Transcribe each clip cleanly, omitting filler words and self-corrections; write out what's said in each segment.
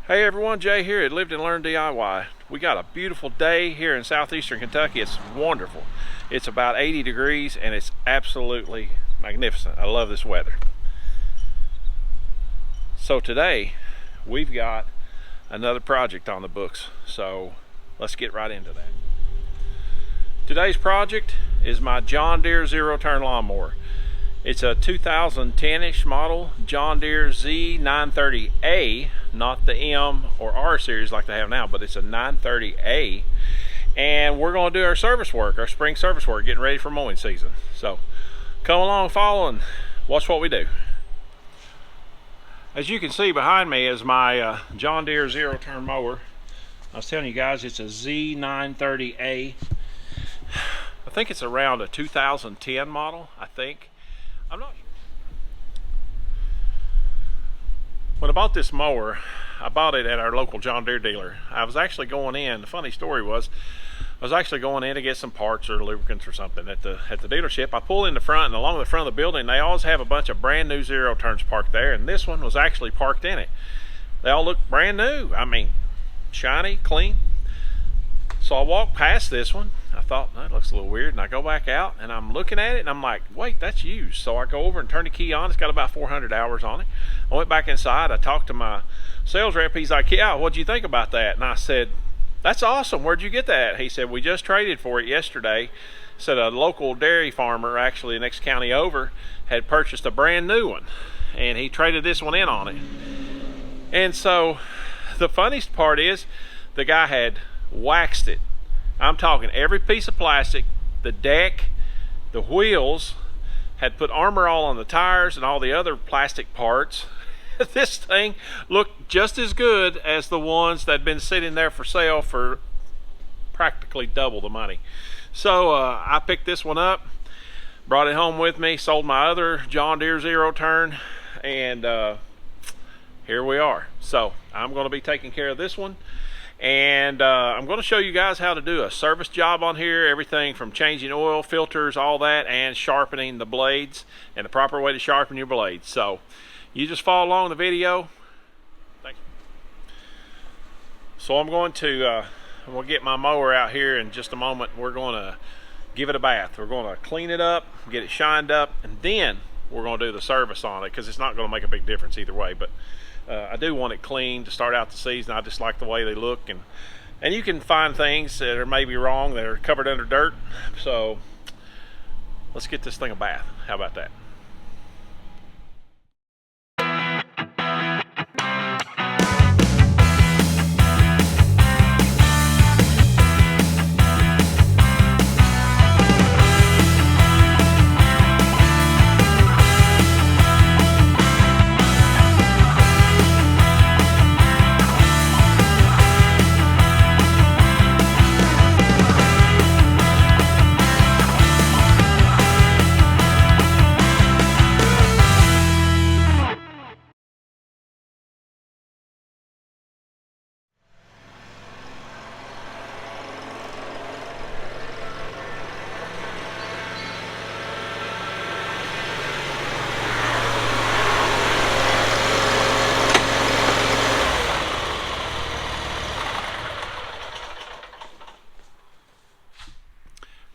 Hey everyone, Jay here at Lived and Learned DIY. We got a beautiful day here in southeastern Kentucky. It's wonderful. It's about 80 degrees and it's absolutely magnificent. I love this weather. So today we've got another project on the books. So let's get right into that. Today's project is my John Deere zero-turn lawnmower. It's a 2010-ish model John Deere Z930A, not the M or R series like they have now, but it's a 930A. And we're going to do our service work, our spring service work, getting ready for mowing season. So come along, follow, and watch what we do. As you can see behind me is my John Deere zero-turn mower. I was telling you guys it's a Z930A. I think it's around a 2010 model, I think. I'm not sure. When I bought this mower, I bought it at our local John Deere dealer. I was actually going in, the funny story was, I was actually going in to get some parts or lubricants or something at the dealership. I pull in the front, and along the front of the building, they always have a bunch of brand new zero turns parked there, and this one was actually parked in it. They all look brand new. I mean, shiny, clean. So I walked past this one. I thought, that looks a little weird, and I go back out and I'm looking at it and I'm like, wait, that's used. So I go over and turn the key on. It's got about 400 hours on it. I went back inside. I talked to my sales rep. He's like, yeah, what'd you think about that? And I said, that's awesome. Where'd you get that? He said, we just traded for it yesterday. Said a local dairy farmer, actually the next county over, had purchased a brand new one, and he traded this one in on it. And so the funniest part is the guy had waxed it. I'm talking every piece of plastic, the deck, the wheels, had put Armor All on the tires and all the other plastic parts. This thing looked just as good as the ones that had been sitting there for sale for practically double the money. So I picked this one up, brought it home with me, sold my other John Deere zero turn, and here we are. So I'm going to be taking care of this one. And I'm going to show you guys how to do a service job on here, everything from changing oil, filters, all that, and sharpening the blades, and the proper way to sharpen your blades. So you just follow along the video. Thanks. So I'm going to get my mower out here in just a moment. We're going to give it a bath. We're going to clean it up, get it shined up, and then we're going to do the service on it, because it's not going to make a big difference either way. But I do want it clean to start out the season. I just like the way they look, and you can find things that are maybe wrong that are covered under dirt. So let's get this thing a bath. How about that?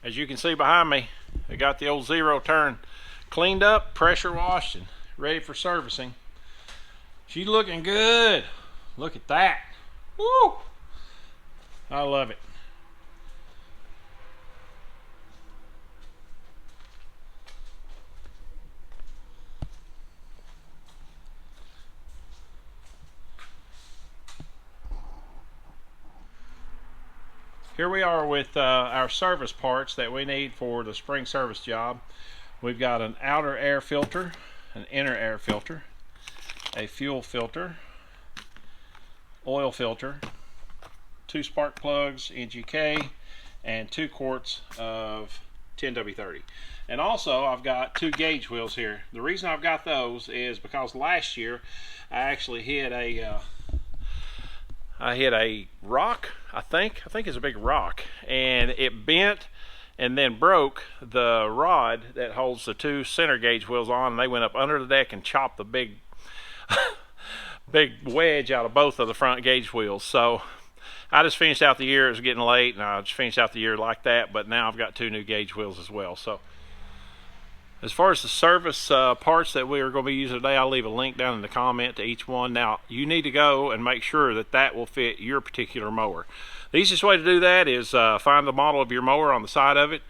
As you can see behind me, I got the old zero turn cleaned up, pressure washed, and ready for servicing. She's looking good. Look at that. Woo! I love it. Here we are with our service parts that we need for the spring service job. We've got an outer air filter, an inner air filter, a fuel filter, oil filter, 2 spark plugs, NGK, and 2 quarts of 10W30. And also I've got 2 gauge wheels here. The reason I've got those is because last year I actually hit a rock, I think it's a big rock, and it bent and then broke the rod that holds the 2 center gauge wheels on, and they went up under the deck and chopped the big big wedge out of both of the front gauge wheels. So I just finished out the year. It was getting late, and I just finished out the year like that. But now I've got 2 new gauge wheels as well. So as far as the service parts that we are going to be using today, I'll leave a link down in the comment to each one. Now, you need to go and make sure that that will fit your particular mower. The easiest way to do that is find the model of your mower on the side of it.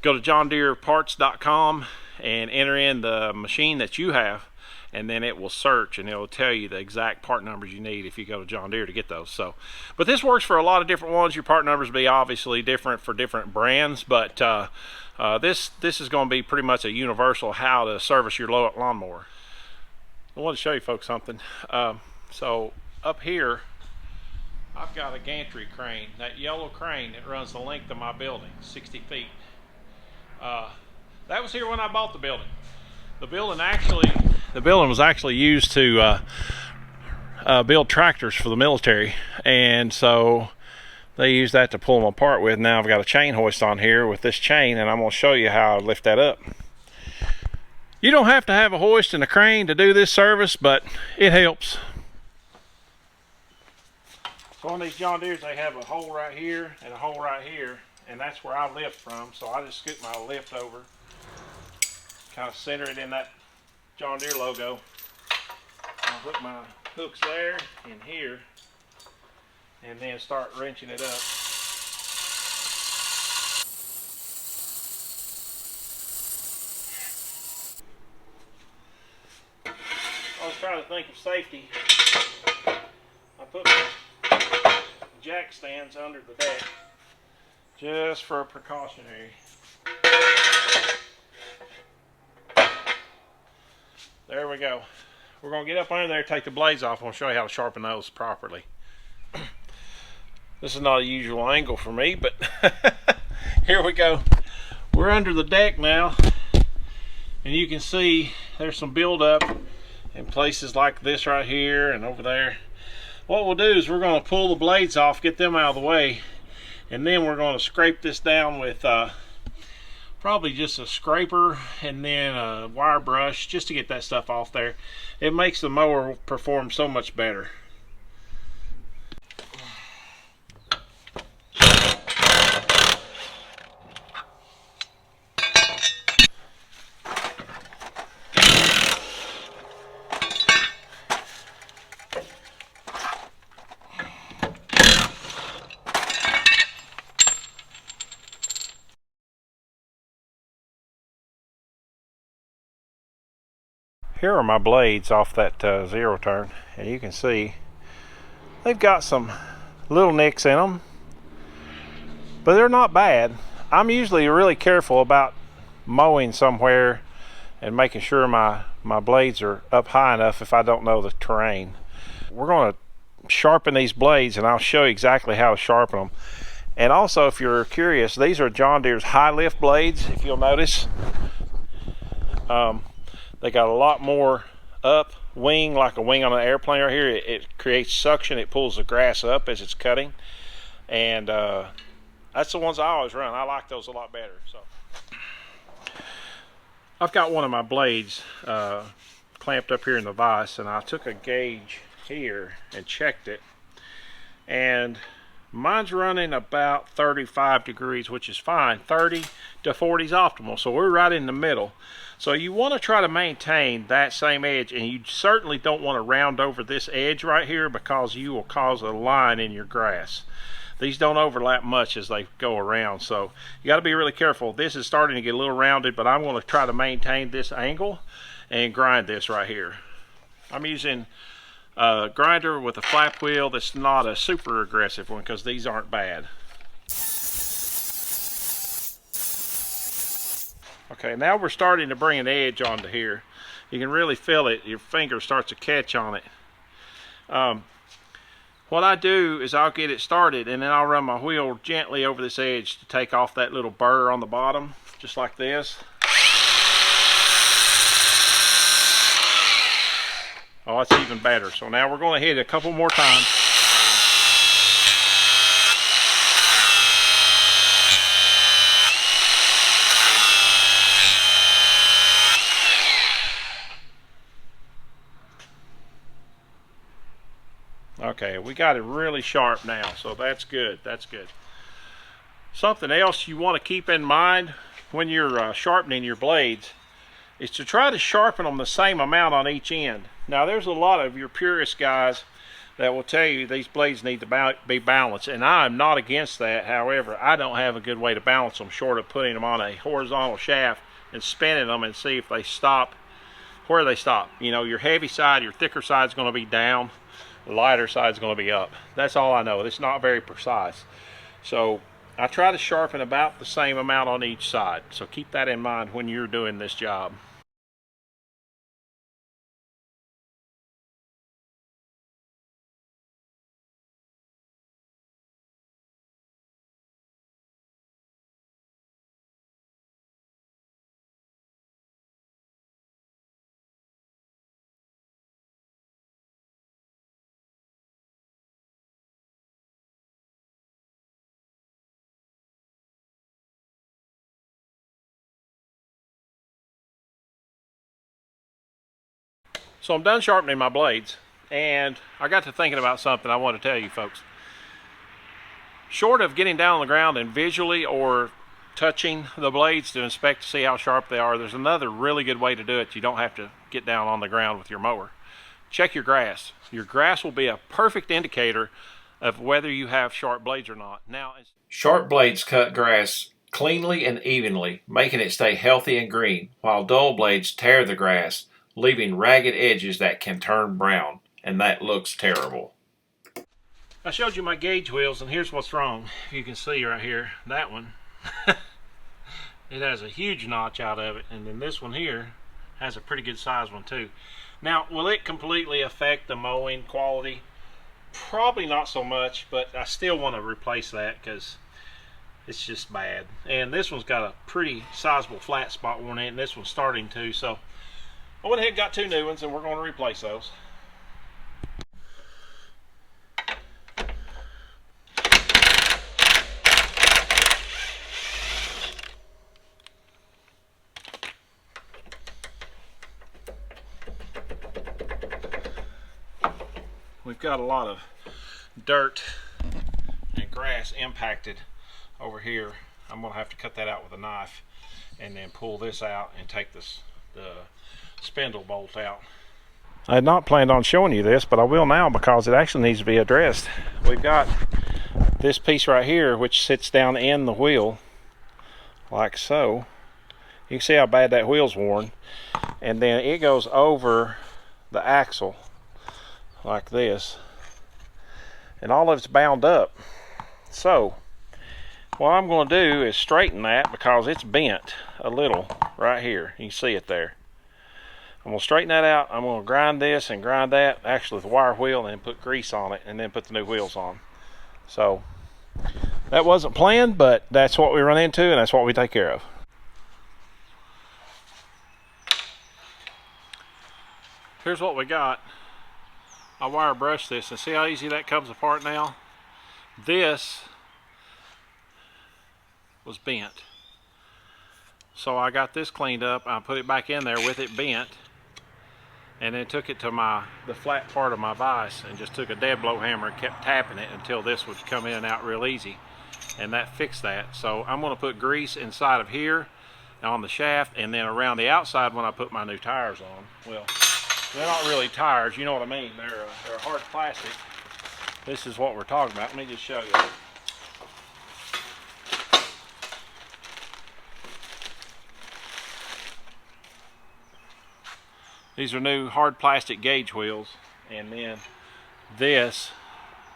Go to JohnDeereParts.com and enter in the machine that you have, and then it will search and it will tell you the exact part numbers you need if you go to John Deere to get those. So, but this works for a lot of different ones. Your part numbers will be obviously different for different brands, but this is going to be pretty much a universal how to service your lawnmower. I want to show you folks something. So up here, I've got a gantry crane, that yellow crane that runs the length of my building, 60 feet. That was here when I bought the building. The building was actually used to build tractors for the military, and so they use that to pull them apart with. Now I've got a chain hoist on here with this chain, and I'm going to show you how I lift that up. You don't have to have a hoist and a crane to do this service, but it helps. So on these John Deeres, they have a hole right here and a hole right here, and that's where I lift from. So I just scoot my lift over, kind of center it in that John Deere logo. I'll hook my hooks there and here, and then start wrenching it up. I was trying to think of safety. I put my jack stands under the deck just for a precautionary. There we go. We're going to get up under there, take the blades off. I'm going to show you how to sharpen those properly. This is not a usual angle for me, but here we go. We're under the deck now, and you can see there's some buildup in places like this right here and over there. What we'll do is we're going to pull the blades off, get them out of the way, and then we're going to scrape this down with probably just a scraper and then a wire brush just to get that stuff off there. It makes the mower perform so much better. Here are my blades off that zero turn, and you can see they've got some little nicks in them, but they're not bad. I'm usually really careful about mowing somewhere and making sure my blades are up high enough if I don't know the terrain. We're going to sharpen these blades, and I'll show you exactly how to sharpen them. And also, if you're curious, these are John Deere's high lift blades, if you'll notice. They got a lot more up wing, like a wing on an airplane right here. It creates suction. It pulls the grass up as it's cutting, and that's the ones I always run. I like those a lot better. So I've got one of my blades clamped up here in the vise, and I took a gauge here and checked it, and mine's running about 35 degrees, which is fine. 30 to 40 is optimal, so we're right in the middle. So you want to try to maintain that same edge, and you certainly don't want to round over this edge right here because you will cause a line in your grass. These don't overlap much as they go around, so you got to be really careful. This is starting to get a little rounded, but I'm going to try to maintain this angle and grind this right here. I'm using a grinder with a flap wheel that's not a super aggressive one because these aren't bad. Okay, now we're starting to bring an edge onto here. You can really feel it. Your finger starts to catch on it. What I do is I'll get it started, and then I'll run my wheel gently over this edge to take off that little burr on the bottom, just like this. Oh, that's even better. So now we're going to hit it a couple more times. Okay, we got it really sharp now, so that's good. That's good. Something else you want to keep in mind when you're sharpening your blades is to try to sharpen them the same amount on each end. Now, there's a lot of your purist guys that will tell you these blades need to be balanced, and I'm not against that. However, I don't have a good way to balance them short of putting them on a horizontal shaft and spinning them and see if they stop where they stop. You know, your heavy side, your thicker side is going to be down, the lighter side is going to be up. That's all I know. It's not very precise. So I try to sharpen about the same amount on each side. So keep that in mind when you're doing this job. So I'm done sharpening my blades, and I got to thinking about something I want to tell you folks. Short of getting down on the ground and visually or touching the blades to inspect to see how sharp they are, there's another really good way to do it. You don't have to get down on the ground with your mower. Check your grass. Your grass will be a perfect indicator of whether you have sharp blades or not. Now, sharp blades cut grass cleanly and evenly, making it stay healthy and green, while dull blades tear the grass, leaving ragged edges that can turn brown, and that looks terrible. I showed you my gauge wheels, and here's what's wrong. You can see right here, that one, it has a huge notch out of it, and then this one here has a pretty good size one too. Now, will it completely affect the mowing quality? Probably not so much, but I still want to replace that because it's just bad. And this one's got a pretty sizable flat spot on it, and this one's starting to. So I went ahead and got two new ones, and we're going to replace those. We've got a lot of dirt and grass impacted over here. I'm going to have to cut that out with a knife and then pull this out and take the spindle bolt out. I had not planned on showing you this, but I will now because it actually needs to be addressed. We've got this piece right here which sits down in the wheel like so. You can see how bad that wheel's worn, and then it goes over the axle like this, and all of it's bound up. So what I'm going to do is straighten that because it's bent a little right here. You can see it there. I'm going to straighten that out. I'm going to grind this and grind that, actually with a wire wheel, and then put grease on it and then put the new wheels on. So that wasn't planned, but that's what we run into, and that's what we take care of. Here's what we got. I wire brush this, and see how easy that comes apart now? This was bent. So I got this cleaned up. I put it back in there with it bent, and then took it to the flat part of my vise and just took a dead blow hammer and kept tapping it until this would come in and out real easy, and that fixed that. So I'm going to put grease inside of here on the shaft, and then around the outside when I put my new tires on. Well, they're not really tires, you know what I mean. They're hard plastic. This is what we're talking about. Let me just show you. These are new hard plastic gauge wheels, and then this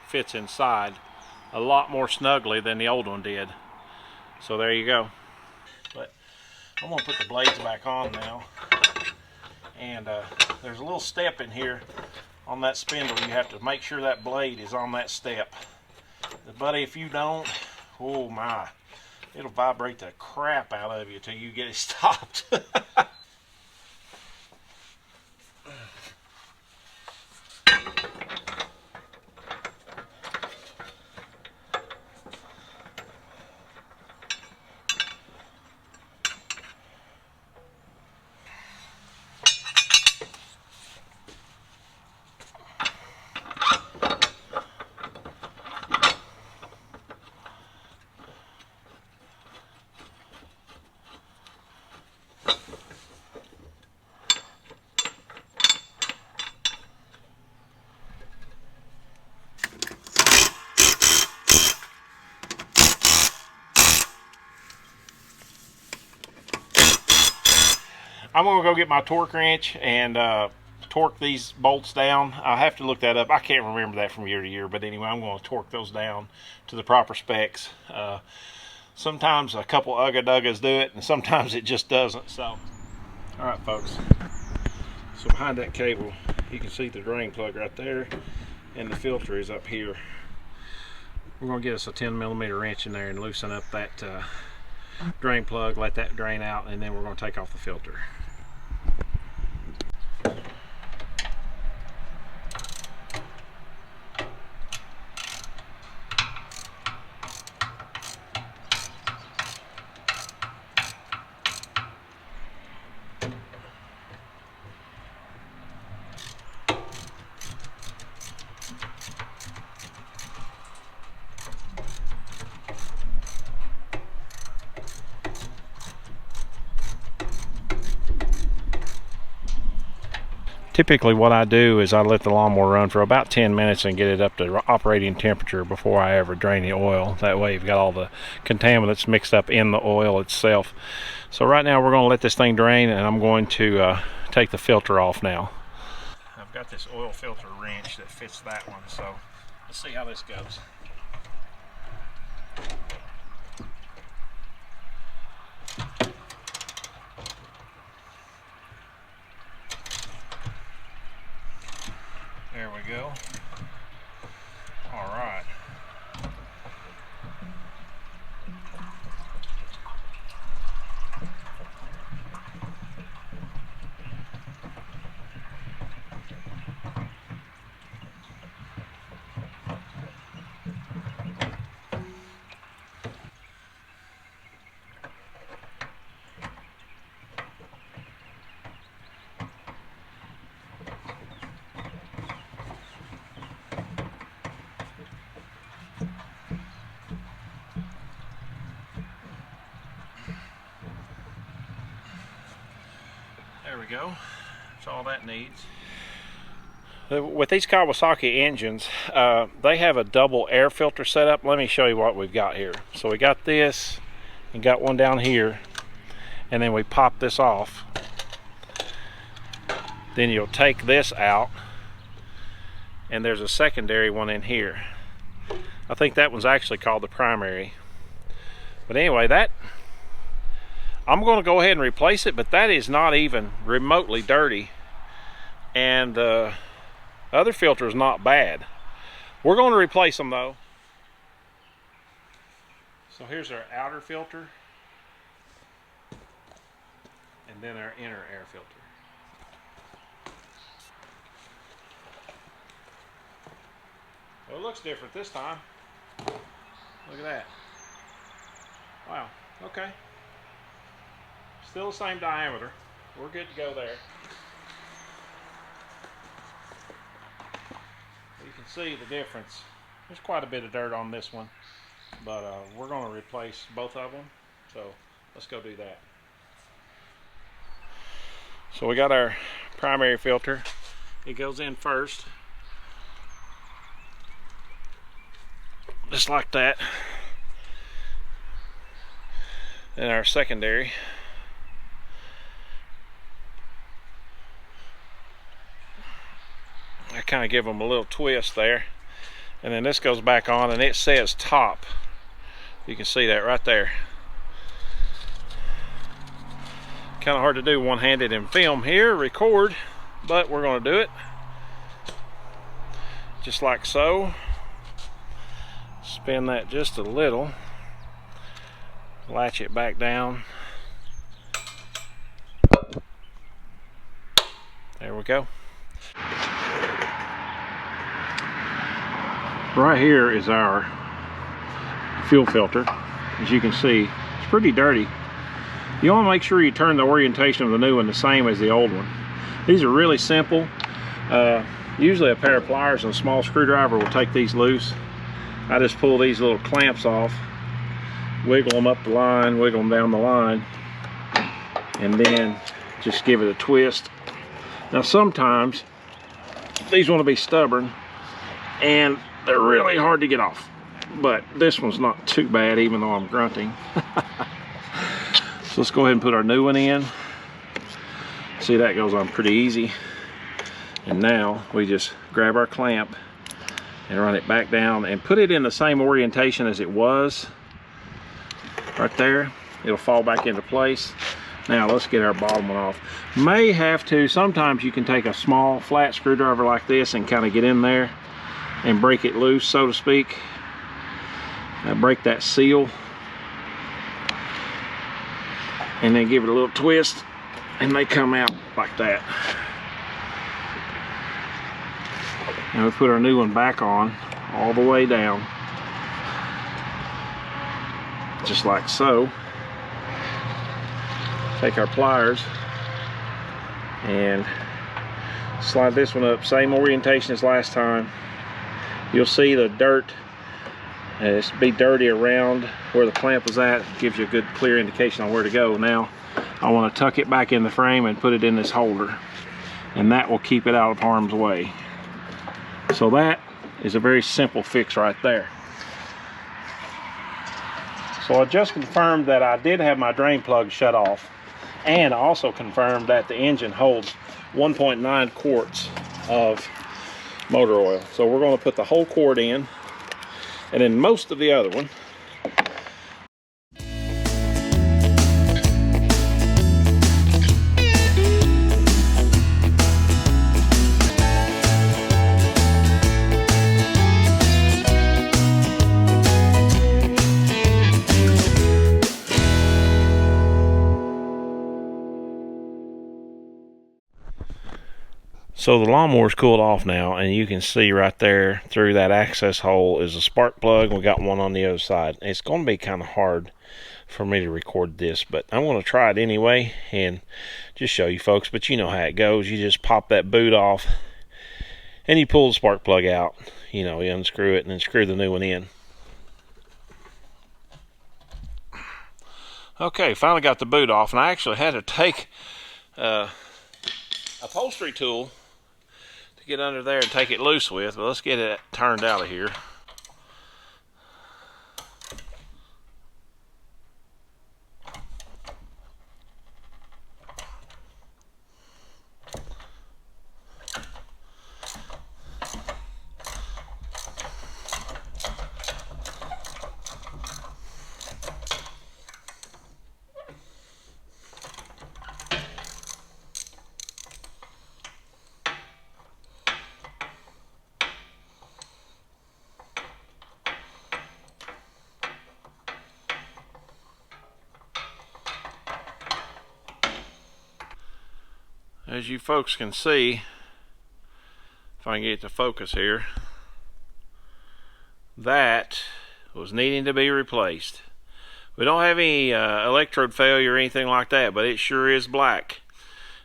fits inside a lot more snugly than the old one did. So there you go. But I'm going to put the blades back on now. And there's a little step in here on that spindle. You have to make sure that blade is on that step. Buddy, if you don't, oh my, it'll vibrate the crap out of you till you get it stopped. I'm gonna go get my torque wrench and torque these bolts down. I'll have to look that up. I can't remember that from year to year, but anyway, I'm going to torque those down to the proper specs. Sometimes a couple ugga-duggas do it, and sometimes it just doesn't. So, all right, folks. So behind that cable, you can see the drain plug right there, and the filter is up here. We're going to get us a 10mm wrench in there and loosen up that drain plug, let that drain out, and then we're going to take off the filter. Typically what I do is I let the lawnmower run for about 10 minutes and get it up to operating temperature before I ever drain the oil. That way you've got all the contaminants mixed up in the oil itself. So right now we're going to let this thing drain, and I'm going to take the filter off now. I've got this oil filter wrench that fits that one, so let's see how this goes. There we go. All right. There we go. That's all that needs. With these Kawasaki engines, they have a double air filter setup. Let me show you what we've got here. So we got this and got one down here, and then we pop this off. Then you'll take this out, and there's a secondary one in here. I think that one's actually called the primary. But anyway, that I'm going to go ahead and replace it, but that is not even remotely dirty, and the other filter is not bad. We're going to replace them though. So here's our outer filter, and then our inner air filter. Well, it looks different this time. Look at that. Wow, okay. Still the same diameter. We're good to go there. You can see the difference. There's quite a bit of dirt on this one, but we're going to replace both of them. So let's go do that. So we got our primary filter. It goes in first, just like that. Then our secondary. I kind of give them a little twist there, and then this goes back on, and it says top. You can see that right there. Kind of hard to do one-handed in film here, record, but we're going to do it just like so. Spin that just a little, latch it back down. There we go. Right here is our fuel filter. As you can see, it's pretty dirty. You want to make sure you turn the orientation of the new one the same as the old one. These are really simple. Usually a pair of pliers and a small screwdriver will take these loose. I just pull these little clamps off, wiggle them up the line, wiggle them down the line, and then just give it a twist. Now sometimes these want to be stubborn and they're really hard to get off, but this one's not too bad even though I'm grunting. So let's go ahead and put our new one in. See, that goes on pretty easy. And now we just grab our clamp and run it back down and put it in the same orientation as it was right there. It'll fall back into place. Now let's get our bottom one off. May have to, sometimes you can take a small flat screwdriver like this and kind of get in there and break it loose, so to speak. Break that seal and then give it a little twist and they come out like that. Now we put our new one back on all the way down, just like so. Take our pliers and slide this one up, same orientation as last time. You'll see the dirt, it's be dirty around where the clamp is at. It gives you a good clear indication on where to go. Now I want to tuck it back in the frame and put it in this holder, and that will keep it out of harm's way. So that is a very simple fix right there. So I just confirmed that I did have my drain plug shut off, and I also confirmed that the engine holds 1.9 quarts of motor oil. So we're going to put the whole quart in, and then most of the other one. So the lawnmower's cooled off now, and you can see right there through that access hole is a spark plug. We got one on the other side. It's going to be kind of hard for me to record this, but I'm going to try it anyway and just show you folks. But you know how it goes. You just pop that boot off and you pull the spark plug out. You know, you unscrew it and then screw the new one in. Okay, finally got the boot off, and I actually had to take a upholstery tool get under there and take it loose with, but let's get it turned out of here. As you folks can see, if I can get it to focus here, that was needing to be replaced. We don't have any electrode failure or anything like that, but it sure is black.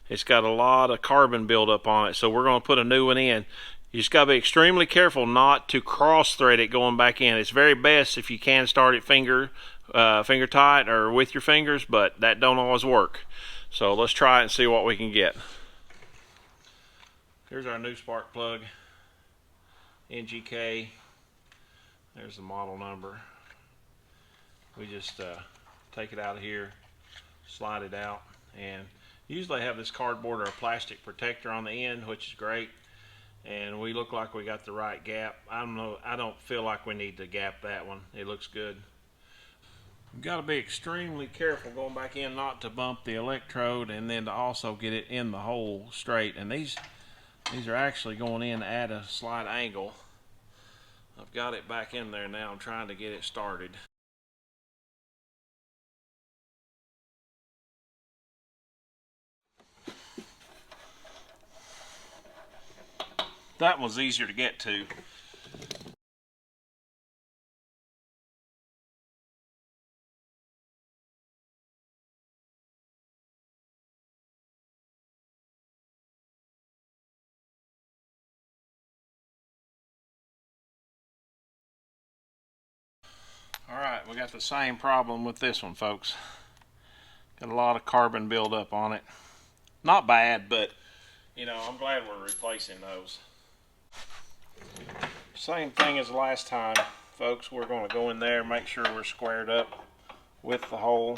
It's got a lot of carbon buildup on it, so we're going to put a new one in. You just got to be extremely careful not to cross thread it going back in. It's very best if you can start it finger tight or with your fingers, but that don't always work. So let's try it and see what we can get. Here's our new spark plug, NGK. There's the model number. We just take it out of here, slide it out, and usually have this cardboard or a plastic protector on the end, which is great. And we look like we got the right gap. I don't feel like we need to gap that one. It looks good. You've got to be extremely careful going back in not to bump the electrode, and then to also get it in the hole straight. And these are actually going in at a slight angle. I've got it back in there now. I'm trying to get it started. That was easier to get to. Alright, we got the same problem with this one, folks. Got a lot of carbon buildup on it. Not bad, but you know, I'm glad we're replacing those. Same thing as last time, folks. We're going to go in there and make sure we're squared up with the hole.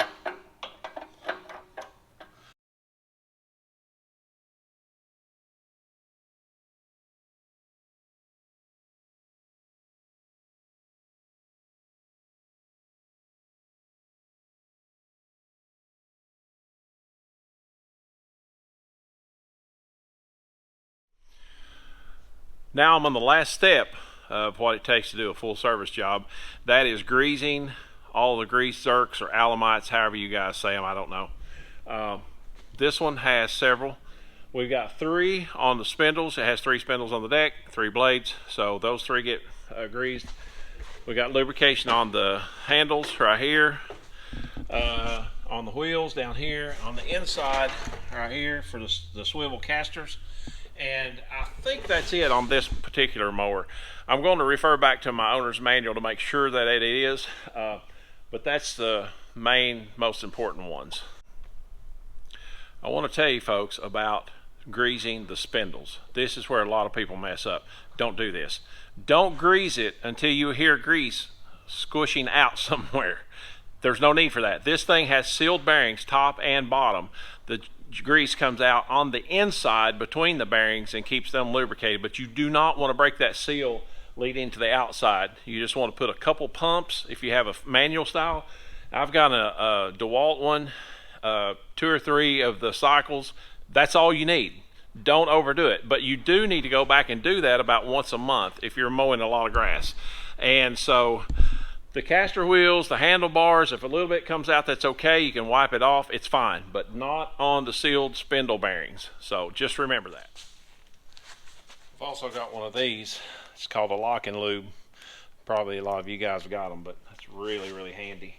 Now I'm on the last step of what it takes to do a full service job. That is greasing all the grease zerks or alamites, however you guys say them, I don't know. This one has several. We've got 3 on the spindles. It has 3 spindles on the deck, 3 blades, so those 3 get greased. We got lubrication on the handles right here, on the wheels down here, on the inside right here for the swivel casters. And I think that's it on this particular mower. I'm going to refer back to my owner's manual to make sure that it is, but that's the main, most important ones. I want to tell you folks about greasing the spindles. This is where a lot of people mess up. Don't do this. Don't grease it until you hear grease squishing out somewhere. There's no need for that. This thing has sealed bearings, top and bottom. The grease comes out on the inside between the bearings and keeps them lubricated, but you do not want to break that seal leading to the outside. You just want to put a couple pumps if you have a manual style. I've got a DeWalt one, 2 or 3 of the cycles. That's all you need. Don't overdo it, but you do need to go back and do that about once a month if you're mowing a lot of grass. And so the caster wheels, the handlebars, if a little bit comes out, that's okay. You can wipe it off, it's fine, but not on the sealed spindle bearings. So just remember that. I've also got one of these. It's called a lock and lube. Probably a lot of you guys have got them, but that's really, really handy.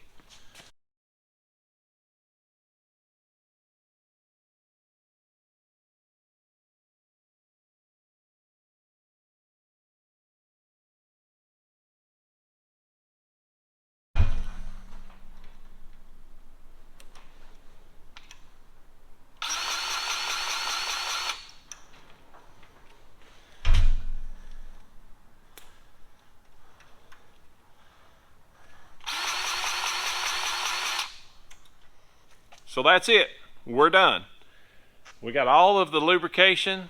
So that's it. We're done. We got all of the lubrication,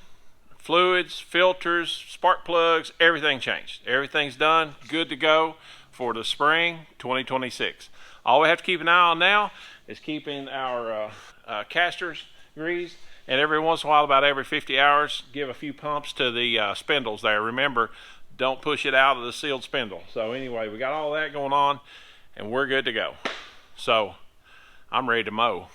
fluids, filters, spark plugs, everything changed. Everything's done, good to go for the spring 2026. All we have to keep an eye on now is keeping our casters greased, and every once in a while, about every 50 hours, give a few pumps to the spindles there. Remember, don't push it out of the sealed spindle. So anyway, we got all that going on, and we're good to go. So I'm ready to mow.